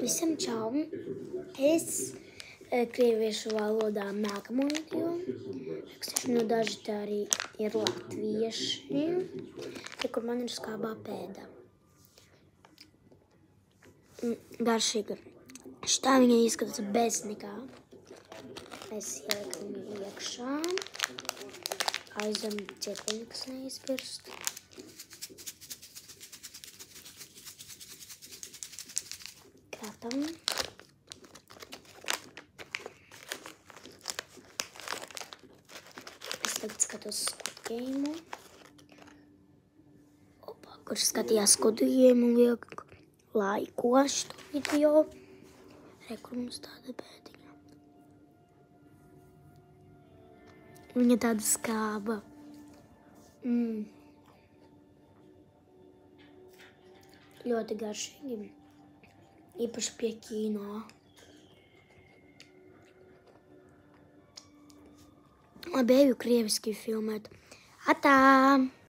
Visiem čau! Es krieviešu valodā nākamo video rakstīšu, no daži tā arī ir latvieši, kur man ir skābā pēda. Garšīga. Šitā viņa izskatās bez nekā. Mēs ieliekam iekšā. Aizem ķepeņu, kas neizpirst. Kratam. Es tagad skatos Squid Game. Kurš skatījās Squid Game un laiko šito video. Kur mums tāda pēdiņa. Viņa tāda skāba. Ļoti garšīgi. Īpaši pie kino. Labi, eju krieviski filmēt. Atā!